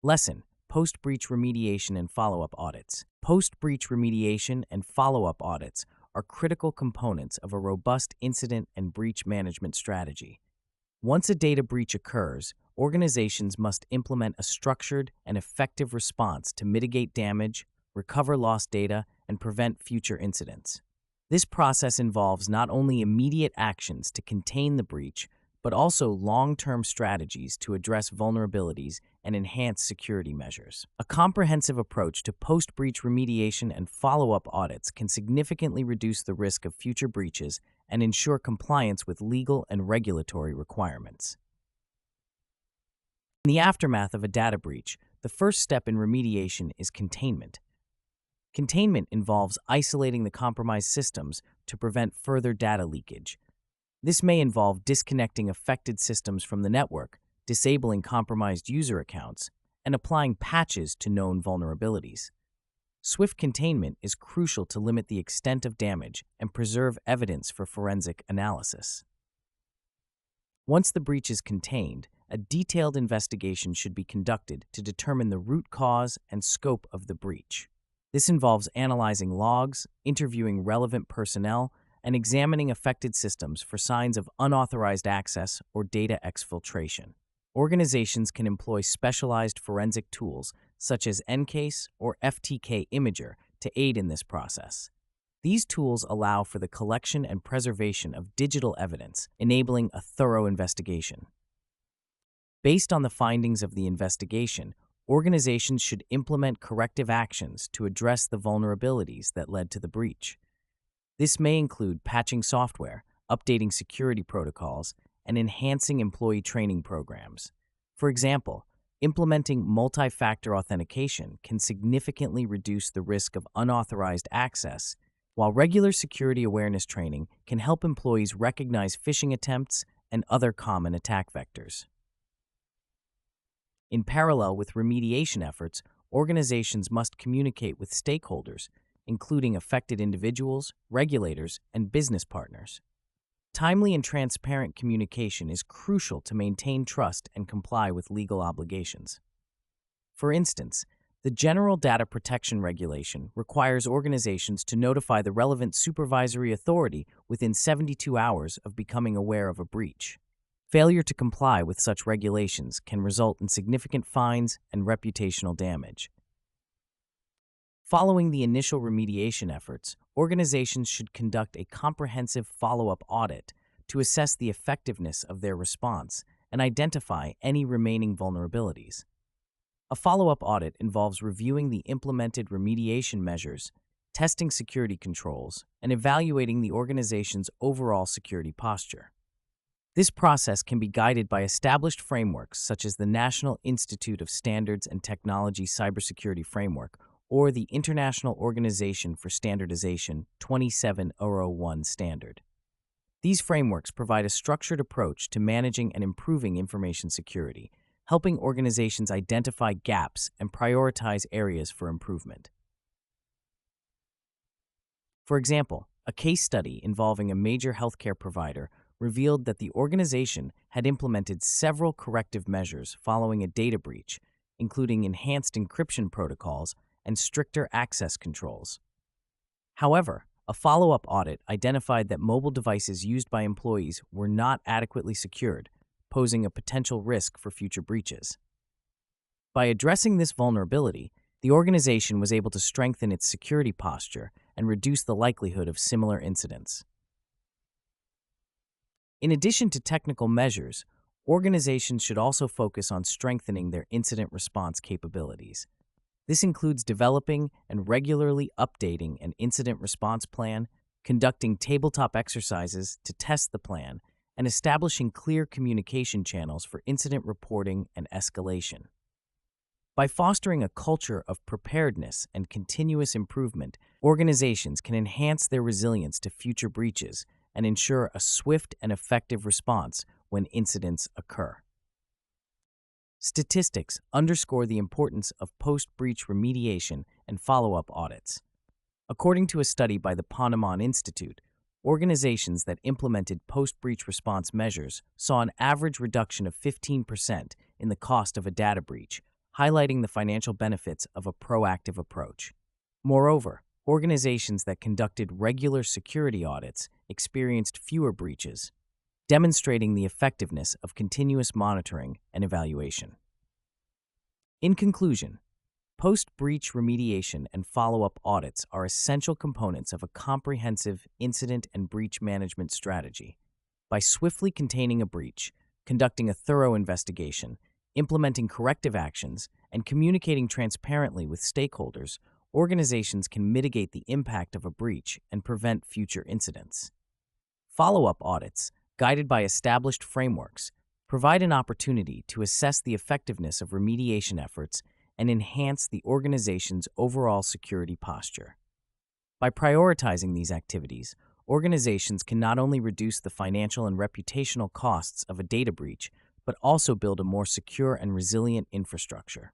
Lesson: Post-breach remediation and follow-up audits. Post-breach remediation and follow-up audits are critical components of a robust incident and breach management strategy. Once a data breach occurs, organizations must implement a structured and effective response to mitigate damage, recover lost data, and prevent future incidents. This process involves not only immediate actions to contain the breach, but also long-term strategies to address vulnerabilities and enhance security measures. A comprehensive approach to post-breach remediation and follow-up audits can significantly reduce the risk of future breaches and ensure compliance with legal and regulatory requirements. In the aftermath of a data breach, the first step in remediation is containment. Containment involves isolating the compromised systems to prevent further data leakage. This may involve disconnecting affected systems from the network, disabling compromised user accounts, and applying patches to known vulnerabilities. Swift containment is crucial to limit the extent of damage and preserve evidence for forensic analysis. Once the breach is contained, a detailed investigation should be conducted to determine the root cause and scope of the breach. This involves analyzing logs, interviewing relevant personnel, and examining affected systems for signs of unauthorized access or data exfiltration. Organizations can employ specialized forensic tools such as EnCase or FTK Imager to aid in this process. These tools allow for the collection and preservation of digital evidence, enabling a thorough investigation. Based on the findings of the investigation, organizations should implement corrective actions to address the vulnerabilities that led to the breach. This may include patching software, updating security protocols, and enhancing employee training programs. For example, implementing multi-factor authentication can significantly reduce the risk of unauthorized access, while regular security awareness training can help employees recognize phishing attempts and other common attack vectors. In parallel with remediation efforts, organizations must communicate with stakeholders, including affected individuals, regulators, and business partners. Timely and transparent communication is crucial to maintain trust and comply with legal obligations. For instance, the General Data Protection Regulation requires organizations to notify the relevant supervisory authority within 72 hours of becoming aware of a breach. Failure to comply with such regulations can result in significant fines and reputational damage. Following the initial remediation efforts, organizations should conduct a comprehensive follow-up audit to assess the effectiveness of their response and identify any remaining vulnerabilities. A follow-up audit involves reviewing the implemented remediation measures, testing security controls, and evaluating the organization's overall security posture. This process can be guided by established frameworks such as the National Institute of Standards and Technology Cybersecurity Framework or the International Organization for Standardization 27001 standard. These frameworks provide a structured approach to managing and improving information security, helping organizations identify gaps and prioritize areas for improvement. For example, a case study involving a major healthcare provider revealed that the organization had implemented several corrective measures following a data breach, including enhanced encryption protocols and stricter access controls. However, a follow-up audit identified that mobile devices used by employees were not adequately secured, posing a potential risk for future breaches. By addressing this vulnerability, the organization was able to strengthen its security posture and reduce the likelihood of similar incidents. In addition to technical measures, organizations should also focus on strengthening their incident response capabilities. This includes developing and regularly updating an incident response plan, conducting tabletop exercises to test the plan, and establishing clear communication channels for incident reporting and escalation. By fostering a culture of preparedness and continuous improvement, organizations can enhance their resilience to future breaches and ensure a swift and effective response when incidents occur. Statistics underscore the importance of post-breach remediation and follow-up audits. According to a study by the Ponemon Institute, organizations that implemented post-breach response measures saw an average reduction of 15% in the cost of a data breach, highlighting the financial benefits of a proactive approach. Moreover, organizations that conducted regular security audits experienced fewer breaches, demonstrating the effectiveness of continuous monitoring and evaluation. In conclusion, post-breach remediation and follow-up audits are essential components of a comprehensive incident and breach management strategy. By swiftly containing a breach, conducting a thorough investigation, implementing corrective actions, and communicating transparently with stakeholders, organizations can mitigate the impact of a breach and prevent future incidents. Follow-up audits, guided by established frameworks, provide an opportunity to assess the effectiveness of remediation efforts and enhance the organization's overall security posture. By prioritizing these activities, organizations can not only reduce the financial and reputational costs of a data breach, but also build a more secure and resilient infrastructure.